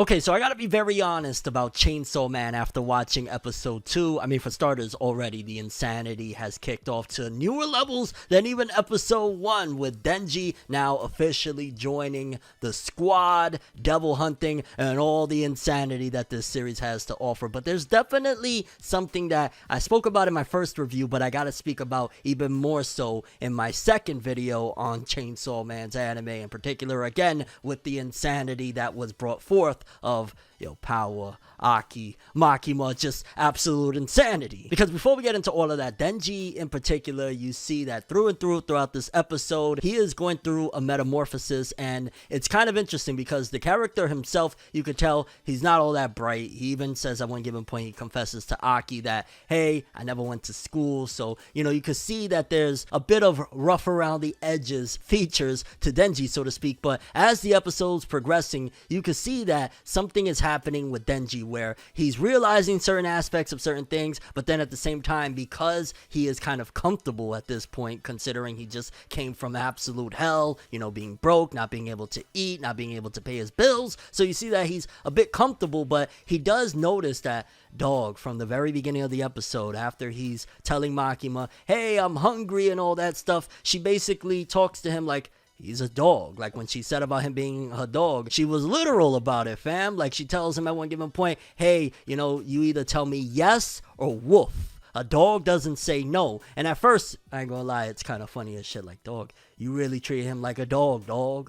Okay, so I gotta be very honest about Chainsaw Man after watching episode 2. I mean, for starters, already the insanity has kicked off to newer levels than even episode 1, with Denji now officially joining the squad, devil hunting, and all the insanity that this series has to offer. But there's definitely something that I spoke about in my first review, but I gotta speak about even more so in my second video on Chainsaw Man's anime in particular, again, with the insanity that was brought forth of power, Aki, Makima, just absolute insanity. Because before we get into all of that, Denji in particular, you see that through and through throughout this episode, he is going through a metamorphosis, and it's kind of interesting because the character himself, you could tell he's not all that bright. He even says at one given point, he confesses to Aki that, hey, I never went to school, so, you could see that there's a bit of rough around the edges features to Denji, so to speak, but as the episode's progressing, you can see that something is happening with Denji where he's realizing certain aspects of certain things, but then at the same time, because he is kind of comfortable at this point, considering he just came from absolute hell, being broke, not being able to eat, not being able to pay his bills, so you see that he's a bit comfortable, but he does notice that dog from the very beginning of the episode, after he's telling Makima, hey, I'm hungry and all that stuff, she basically talks to him like he's a dog. Like when she said about him being her dog, she was literal about it, fam. Like she tells him at one given point, hey, you either tell me yes or woof. A dog doesn't say no. And at first, I ain't gonna lie, it's kind of funny as shit. Like, dog, you really treat him like a dog.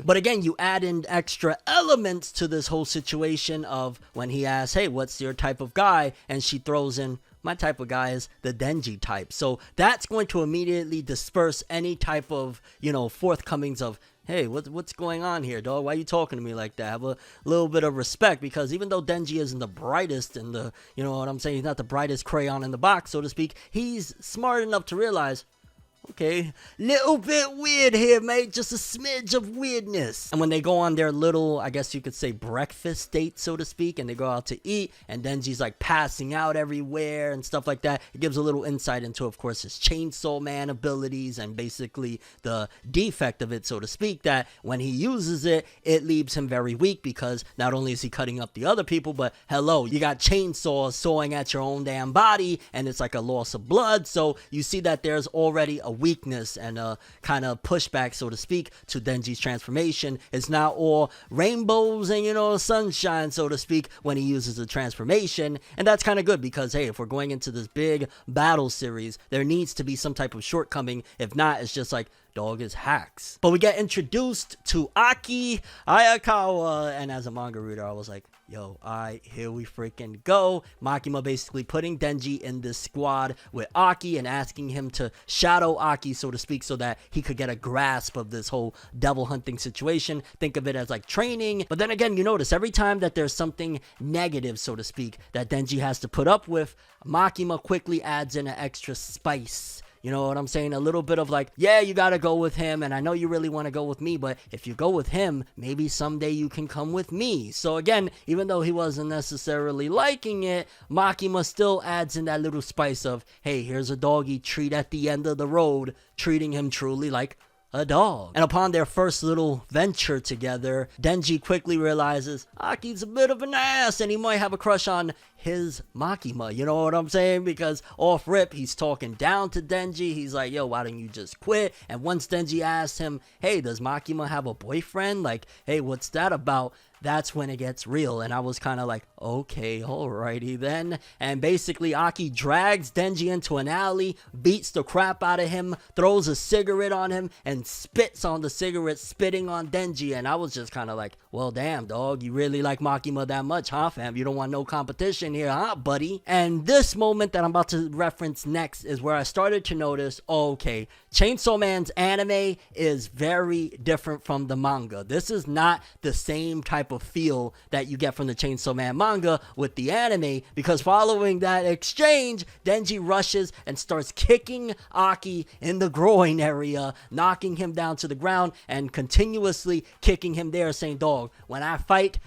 But again, you add in extra elements to this whole situation of when he asks, hey, what's your type of guy? And she throws in, my type of guy is the Denji type. So that's going to immediately disperse any type of, forthcomings of, hey, what's going on here, dog? Why are you talking to me like that? Have a little bit of respect, because even though Denji isn't the brightest and the, you know what I'm saying, he's not the brightest crayon in the box, so to speak, he's smart enough to realize, okay, little bit weird here, mate. Just a smidge of weirdness. And when they go on their little, I guess you could say, breakfast date, so to speak, and they go out to eat, and Denji's like passing out everywhere and stuff like that, it gives a little insight into, of course, his Chainsaw Man abilities and basically the defect of it, so to speak, that when he uses it, it leaves him very weak, because not only is he cutting up the other people, but hello, you got chainsaws sawing at your own damn body, and it's like a loss of blood. So you see that there's already a weakness and a kind of pushback, so to speak, to Denji's transformation. It's not all rainbows and sunshine, so to speak, when he uses the transformation. And that's kind of good, because hey, if we're going into this big battle series, there needs to be some type of shortcoming. If not, it's just like, dog is hacks. But we get introduced to Aki, Ayokawa, and as a manga reader, I was like, yo, alright, here we freaking go. Makima basically putting Denji in this squad with Aki and asking him to shadow Aki, so to speak, so that he could get a grasp of this whole devil hunting situation. Think of it as like training. But then again, you notice every time that there's something negative, so to speak, that Denji has to put up with, Makima quickly adds in an extra spice. You know what I'm saying? A little bit of like, yeah, you gotta go with him, and I know you really want to go with me, but if you go with him, maybe someday you can come with me. So again, even though he wasn't necessarily liking it, Makima still adds in that little spice of, hey, here's a doggy treat at the end of the road, treating him truly like a dog. And upon their first little venture together, Denji quickly realizes Aki's a bit of an ass and he might have a crush on his Makima, you know what I'm saying? Because off rip, he's talking down to Denji. He's like, yo, why don't you just quit? And once Denji asks him, hey, does Makima have a boyfriend? Like, hey, what's that about? That's when it gets real. And I was kind of like, okay, alrighty then. And basically, Aki drags Denji into an alley, beats the crap out of him, throws a cigarette on him, and spits on the cigarette, spitting on Denji. And I was just kind of like, well, damn, dog, you really like Makima that much, huh, fam? You don't want no competition here, huh, buddy? And this moment that I'm about to reference next is where I started to notice, okay, Chainsaw Man's anime is very different from the manga. This is not the same type of feel that you get from the Chainsaw Man manga with the anime, because following that exchange, Denji rushes and starts kicking Aki in the groin area, knocking him down to the ground and continuously kicking him there, saying, dog, when I fight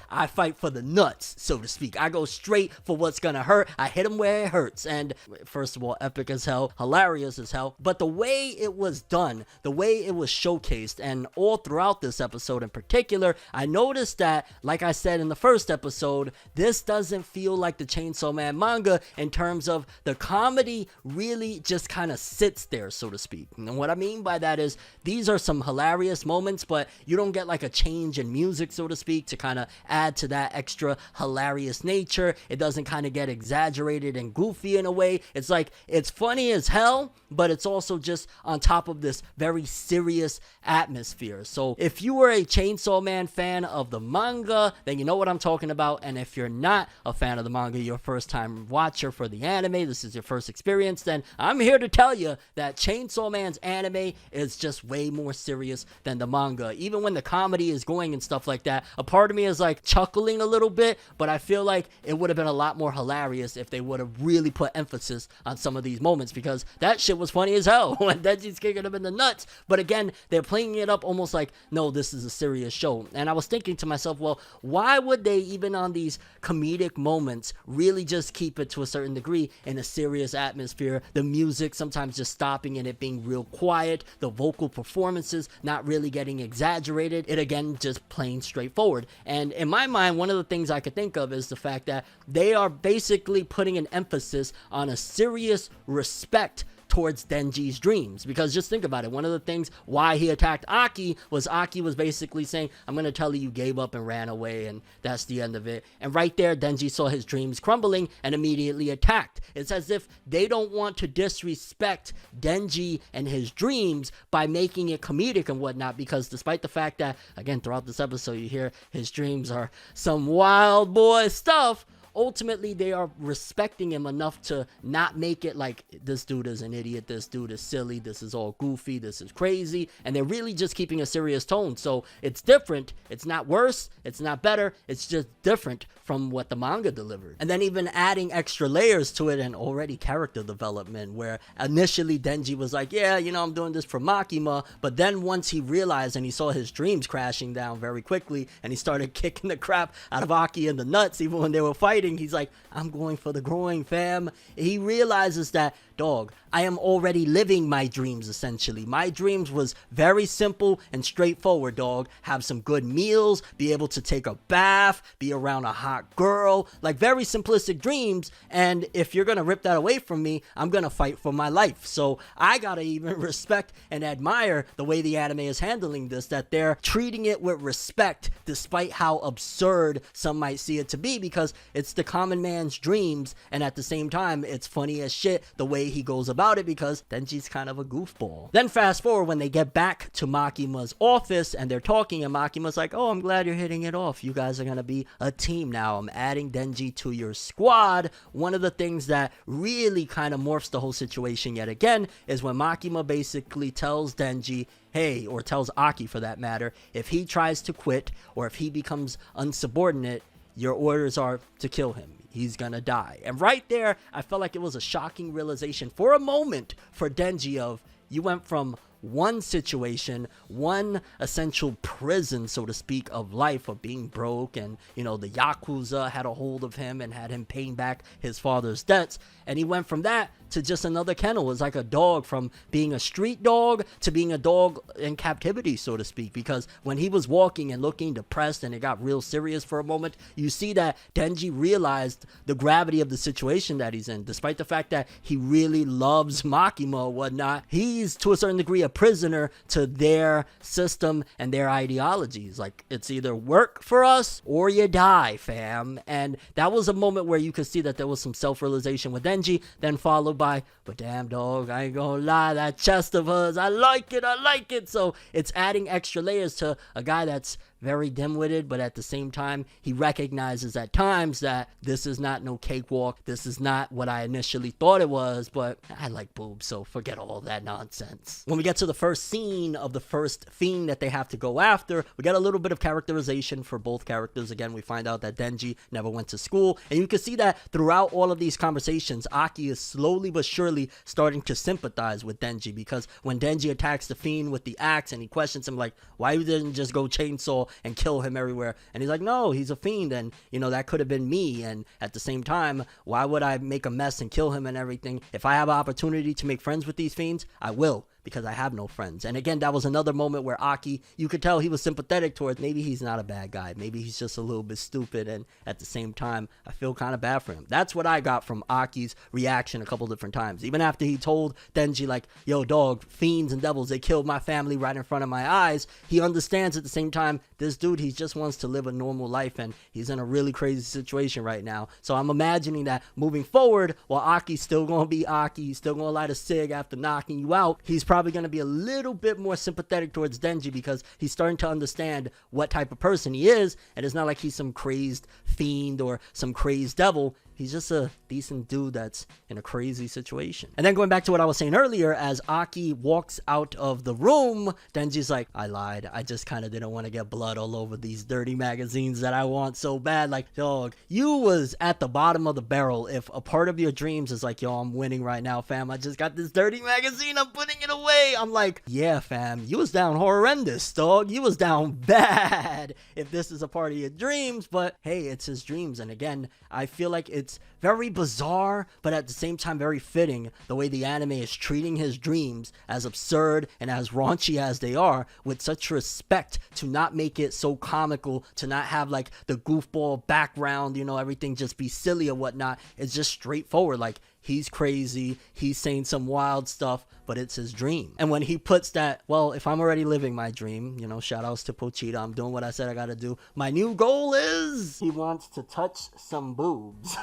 for the nuts, so to speak. I go straight for what's gonna hurt. I hit him where it hurts. And first of all, epic as hell, hilarious as hell, but the way it was done, the way it was showcased, and all throughout this episode in particular, I noticed that like I said in the first episode, this doesn't feel like the Chainsaw Man manga in terms of the comedy really just kind of sits there, so to speak. And what I mean by that is these are some hilarious moments, but you don't get like a change in music, so to speak, to kind of add to that extra hilarious nature. It doesn't kind of get exaggerated and goofy in a way. It's like, it's funny as hell, but it's also just on top of this very serious atmosphere. So if you were a Chainsaw Man fan of the manga, then you know what I'm talking about. And if you're not a fan of the manga, you're a first time watcher for the anime, this is your first experience, then I'm here to tell you that Chainsaw Man's anime is just way more serious than the manga. Even when the comedy is going and stuff like that, a part of me is like chuckling a little bit, but I feel like it would have been a lot more hilarious if they would have really put emphasis on some of these moments, because that shit was funny as hell when Denji's kicking him in the nuts. But again, they're playing it up almost like, no, this is a serious show. And I was thinking to myself, well, why would they, even on these comedic moments, really just keep it to a certain degree in a serious atmosphere? The music sometimes just stopping and it being real quiet, the vocal performances not really getting exaggerated, it again just plain straightforward. And in my mind, one of the things I could think of is the fact that they are basically putting an emphasis on a serious respect towards Denji's dreams. Because just think about it, one of the things why he attacked Aki was basically saying, I'm gonna tell you gave up and ran away, and that's the end of it. And right there, Denji saw his dreams crumbling and immediately attacked. It's as if they don't want to disrespect Denji and his dreams by making it comedic and whatnot, because despite the fact that, again, throughout this episode you hear his dreams are some wild boy stuff, ultimately they are respecting him enough to not make it like, this dude is an idiot, this dude is silly, this is all goofy, this is crazy, and they're really just keeping a serious tone. So it's different, it's not worse, it's not better, it's just different from what the manga delivered. And then even adding extra layers to it and already character development, where initially Denji was like, yeah, you know, I'm doing this for Makima, but then once he realized and he saw his dreams crashing down very quickly and he started kicking the crap out of Aki in the nuts even when they were fighting, he's like, I'm going for the groin, fam. He realizes that, dog, I am already living my dreams, essentially. My dreams was very simple and straightforward, dog. Have some good meals, be able to take a bath, be around a hot girl, like very simplistic dreams. And if you're gonna rip that away from me, I'm gonna fight for my life. So I gotta even respect and admire the way the anime is handling this, that they're treating it with respect despite how absurd some might see it to be, because it's the common man's dreams, and at the same time it's funny as shit the way he goes about it, because Denji's kind of a goofball. Then fast forward when they get back to Makima's office and they're talking, and Makima's like, oh, I'm glad you're hitting it off, you guys are gonna be a team now, I'm adding Denji to your squad. One of the things that really kind of morphs the whole situation yet again is when Makima basically tells Denji, hey, or tells Aki for that matter, if he tries to quit or if he becomes unsubordinate, your orders are to kill him. He's gonna die. And right there, I felt like it was a shocking realization for a moment for Denji of, you went from one situation, one essential prison, so to speak, of life, of being broke, and, you know, the Yakuza had a hold of him and had him paying back his father's debts, and he went from that to just another kennel. It's like a dog, from being a street dog to being a dog in captivity, so to speak, because when he was walking and looking depressed and it got real serious for a moment, you see that Denji realized the gravity of the situation that he's in. Despite the fact that he really loves Makima or whatnot, he's to a certain degree a prisoner to their system and their ideologies. Like, it's either work for us or you die, fam. And that was a moment where you could see that there was some self-realization with Denji, then followed by, but damn, dog, I ain't gonna lie, that chest of hers, I like it. So it's adding extra layers to a guy that's very dim-witted, but at the same time, he recognizes at times that this is not no cakewalk, this is not what I initially thought it was, but I like boobs, so forget all that nonsense. When we get to the first scene of the first fiend that they have to go after, we get a little bit of characterization for both characters. Again, we find out that Denji never went to school, and you can see that throughout all of these conversations, Aki is slowly but surely starting to sympathize with Denji, because when Denji attacks the fiend with the axe and he questions him like, why you didn't just go chainsaw and kill him everywhere, and he's like, no, he's a fiend, and you know, that could have been me, and at the same time, why would I make a mess and kill him and everything? If I have an opportunity to make friends with these fiends, I will, because I have no friends. And again, that was another moment where Aki, you could tell he was sympathetic towards, maybe he's not a bad guy, maybe he's just a little bit stupid, and at the same time I feel kind of bad for him. That's what I got from Aki's reaction a couple different times. Even after he told Denji, like, yo dog, fiends and devils, they killed my family right in front of my eyes, he understands at the same time, this dude, he just wants to live a normal life, and he's in a really crazy situation right now. So I'm imagining that moving forward, while Aki's still gonna be Aki, he's still gonna light a cig after knocking you out, he's probably gonna be a little bit more sympathetic towards Denji, because he's starting to understand what type of person he is, and it's not like he's some crazed fiend or some crazed devil. He's just a decent dude that's in a crazy situation. And then going back to what I was saying earlier, as Aki walks out of the room, Denji's like, I lied. I just kind of didn't want to get blood all over these dirty magazines that I want so bad. Like, dog, you was at the bottom of the barrel if a part of your dreams is like, yo, I'm winning right now, fam. I just got this dirty magazine. I'm putting it away. I'm like, yeah, fam, you was down horrendous, dog. You was down bad if this is a part of your dreams. But hey, it's his dreams. And again, I feel like it's very bizarre, but at the same time very fitting, the way the anime is treating his dreams, as absurd and as raunchy as they are, with such respect, to not make it so comical, to not have like the goofball background, you know, everything just be silly or whatnot. It's just straightforward, like, he's crazy, he's saying some wild stuff, but it's his dream. And when he puts that, well, if I'm already living my dream, you know, shout outs to Pochita, I'm doing what I said I gotta do. My new goal is, he wants to touch some boobs.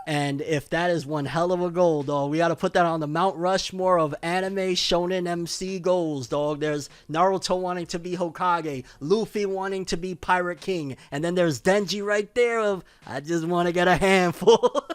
And if that is one hell of a goal, dog, we gotta put that on the Mount Rushmore of anime shonen MC goals, dog. There's Naruto wanting to be Hokage, Luffy wanting to be Pirate King, and then there's Denji right there of, I just want to get a handful.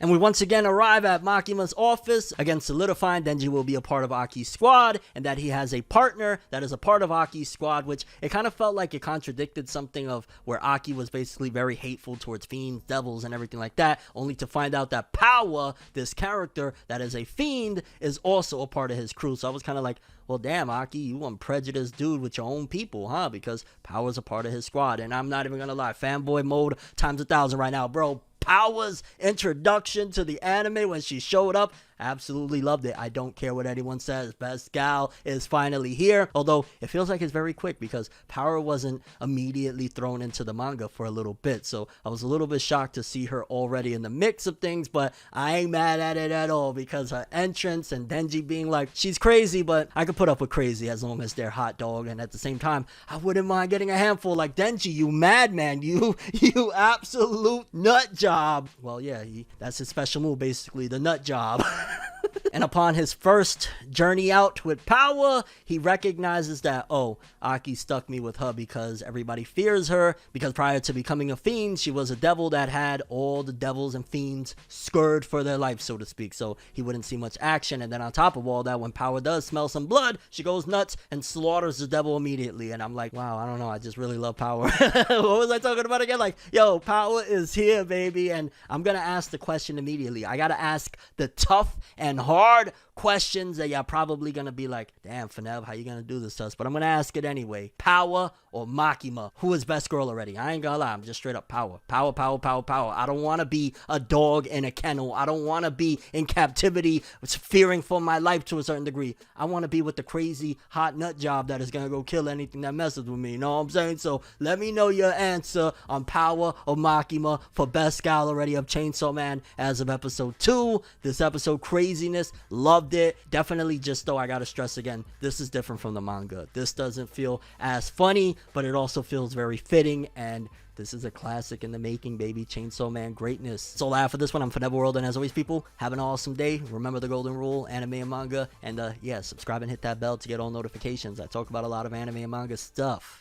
And we once again arrive at Makima's office, again solidifying Denji will be a part of Aki's squad, and that he has a partner that is a part of Aki's squad, which it kind of felt like it contradicted something of where Aki was basically very hateful towards fiends, devils, and everything like that, only to find out that Power, this character that is a fiend, is also a part of his crew. So I was kind of like, well, damn, Aki, you one prejudiced dude with your own people, huh? Because Power's a part of his squad. And I'm not even gonna lie, fanboy mode times 1,000 right now, bro. Power's introduction to the anime when she showed up, absolutely loved it. I don't care what anyone says. Best gal is finally here. Although it feels like it's very quick, because Power wasn't immediately thrown into the manga for a little bit. So I was a little bit shocked to see her already in the mix of things, but I ain't mad at it at all, because her entrance and Denji being like, she's crazy, but I could put up with crazy as long as they're hot, dog. And at the same time, I wouldn't mind getting a handful like Denji, you madman, you absolute nut job. Well, yeah, that's his special move, basically, the nut job. And upon his first journey out with Power, he recognizes that, oh, Aki stuck me with her because everybody fears her, because prior to becoming a fiend, she was a devil that had all the devils and fiends scared for their life, so to speak, so he wouldn't see much action. And then on top of all that, when Power does smell some blood, she goes nuts and slaughters the devil immediately. And I'm like, wow, I don't know, I just really love Power. What was I talking about again? Like, yo, Power is here, baby. And I'm gonna ask the question immediately. I gotta ask the tough and hard questions that y'all probably gonna be like, damn, Fornev, how you gonna do this to us? But I'm gonna ask it anyway. Power or Makima? Who is best girl already? I ain't gonna lie, I'm just straight up Power. Power, Power, Power, Power. I don't want to be a dog in a kennel. I don't want to be in captivity, fearing for my life to a certain degree. I want to be with the crazy hot nut job that is gonna go kill anything that messes with me. You know what I'm saying? So let me know your answer on Power or Makima for best gal already of Chainsaw Man as of episode 2. This episode craziness, loved it. Definitely, just though I gotta stress again, this is different from the manga. This doesn't feel as funny, but it also feels very fitting, and this is a classic in the making, baby. Chainsaw Man greatness. That's all I have for this one. I'm ForneverWorld, and as always, people, have an awesome day. Remember the golden rule, anime and manga, and yeah, subscribe and hit that bell to get all notifications. I talk about a lot of anime and manga stuff.